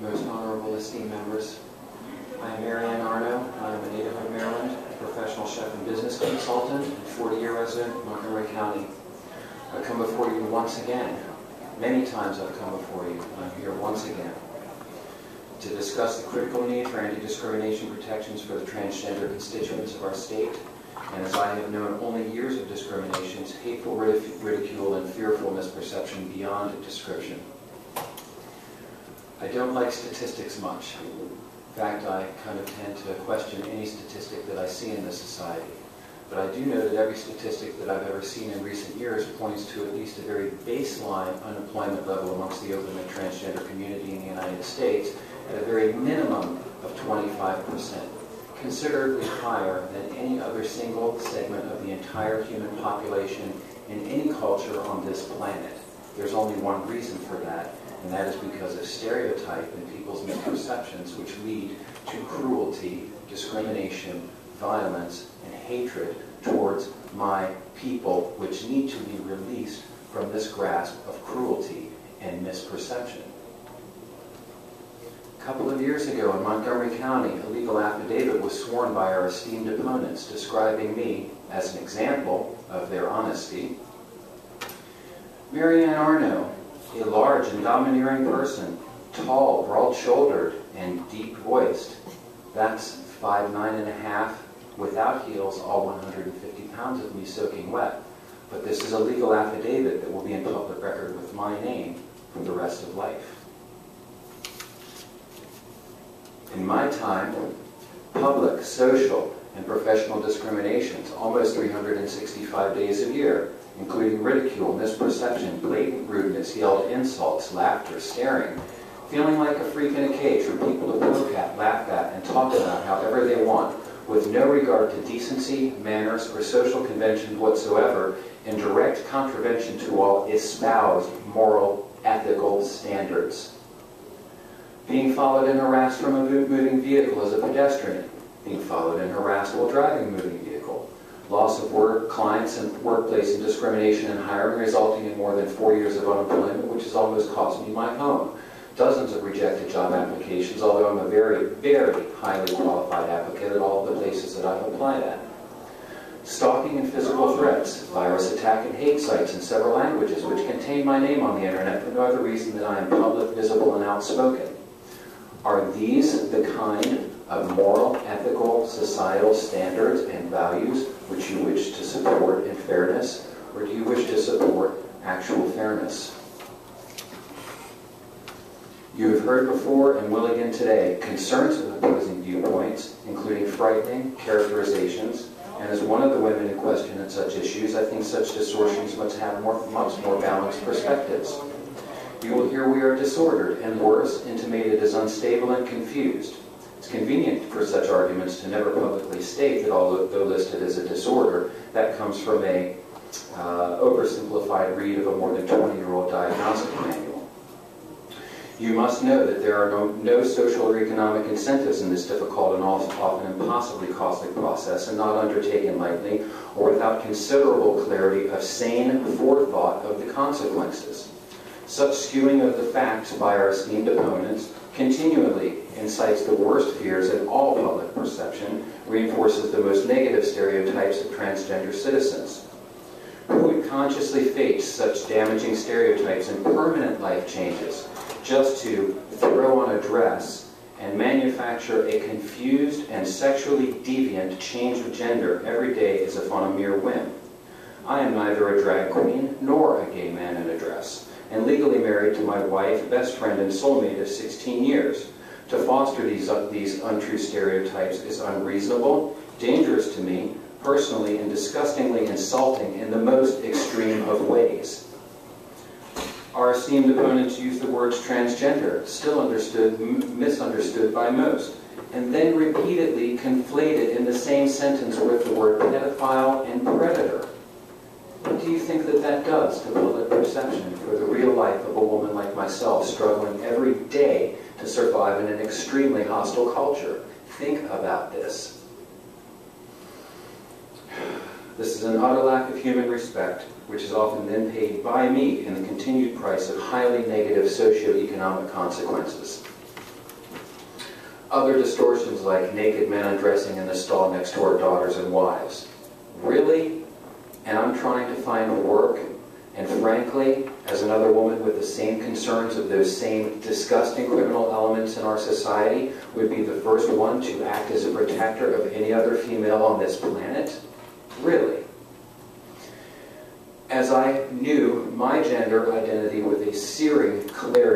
most honorable esteemed members. I am Marianne Arno, and I am a native of Maryland, a professional chef and business consultant, and 40-year resident of Montgomery County. I come before you once again. Many times I've come before you, and I'm here once again to discuss the critical need for anti-discrimination protections for the transgender constituents of our state. And as I have known only years of discriminations, hateful ridicule, and fearful misperception beyond description. I don't like statistics much. In fact, I kind of tend to question any statistic that I see in this society. But I do know that every statistic that I've ever seen in recent years points to at least a very baseline unemployment level amongst the open and transgender community in the United States at a very minimum of 25%, considerably higher than any other single segment of the entire human population in any culture on this planet. There's only one reason for that, and that is because of stereotype and people's misperceptions, which lead to cruelty, discrimination, violence, and hatred towards my people, which need to be released from this grasp of cruelty and misperception. A couple of years ago in Montgomery County, a legal affidavit was sworn by our esteemed opponents describing me as an example of their honesty. Marianne Arno, a large and domineering person, tall, broad-shouldered, and deep-voiced. That's 5'9½", without heels, all 150 pounds of me soaking wet. But this is a legal affidavit that will be in public record with my name for the rest of life. In my time, public, social, and professional discriminations, almost 365 days a year, including ridicule, misperception, blatant rudeness, yelled insults, laughter, staring, feeling like a freak in a cage for people to poke at, laugh at, and talk about however they want, with no regard to decency, manners, or social conventions whatsoever, in direct contravention to all espoused moral, ethical standards. Being followed and harassed from a moving vehicle as a pedestrian, being followed and harassed while driving a moving vehicle, loss of work, clients, and workplace and discrimination in hiring, resulting in more than 4 years of unemployment, which has almost cost me my home. Dozens of rejected job applications, although I'm a very, very highly qualified applicant at all of the places that I've applied at. Stalking and physical threats, virus attack and hate sites in several languages which contain my name on the internet for no other reason than I am public, visible, and outspoken. Are these the kind of moral, ethical, societal standards and values which you wish to support in fairness, or do you wish to support actual fairness? You have heard before and will again today concerns of opposing viewpoints, including frightening characterizations, and as one of the women in question in such issues, I think such distortions must have much more balanced perspectives. You will hear we are disordered, and worse, intimated as unstable and confused. It's convenient for such arguments to never publicly state that although listed as a disorder, that comes from a oversimplified read of a more than 20-year-old diagnostic manual. You must know that there are no social or economic incentives in this difficult and often impossibly costly process, and not undertaken lightly or without considerable clarity of sane forethought of the consequences. Such skewing of the facts by our esteemed opponents continually incites the worst fears in all public perception, reinforces the most negative stereotypes of transgender citizens. Who would consciously face such damaging stereotypes and permanent life changes just to throw on a dress and manufacture a confused and sexually deviant change of gender every day as if on a mere whim? I am neither a drag queen nor a gay man in a dress, and legally married to my wife, best friend, and soulmate of 16 years. To foster these untrue stereotypes is unreasonable, dangerous to me, personally, and disgustingly insulting in the most extreme of ways. Our esteemed opponents use the words transgender, still misunderstood by most, and then repeatedly conflated in the same sentence with the word pedophile and predator. What do you think that does to public perception for the real life of a woman like myself, struggling every day to survive in an extremely hostile culture? Think about this. This is an utter lack of human respect, which is often then paid by me in the continued price of highly negative socioeconomic consequences. Other distortions like naked men undressing in the stall next to our daughters and wives. Really? And I'm trying to find work, and frankly, as another woman with the same concerns of those same disgusting criminal elements in our society, would be the first one to act as a protector of any other female on this planet? Really? As I knew my gender identity with a searing clarity,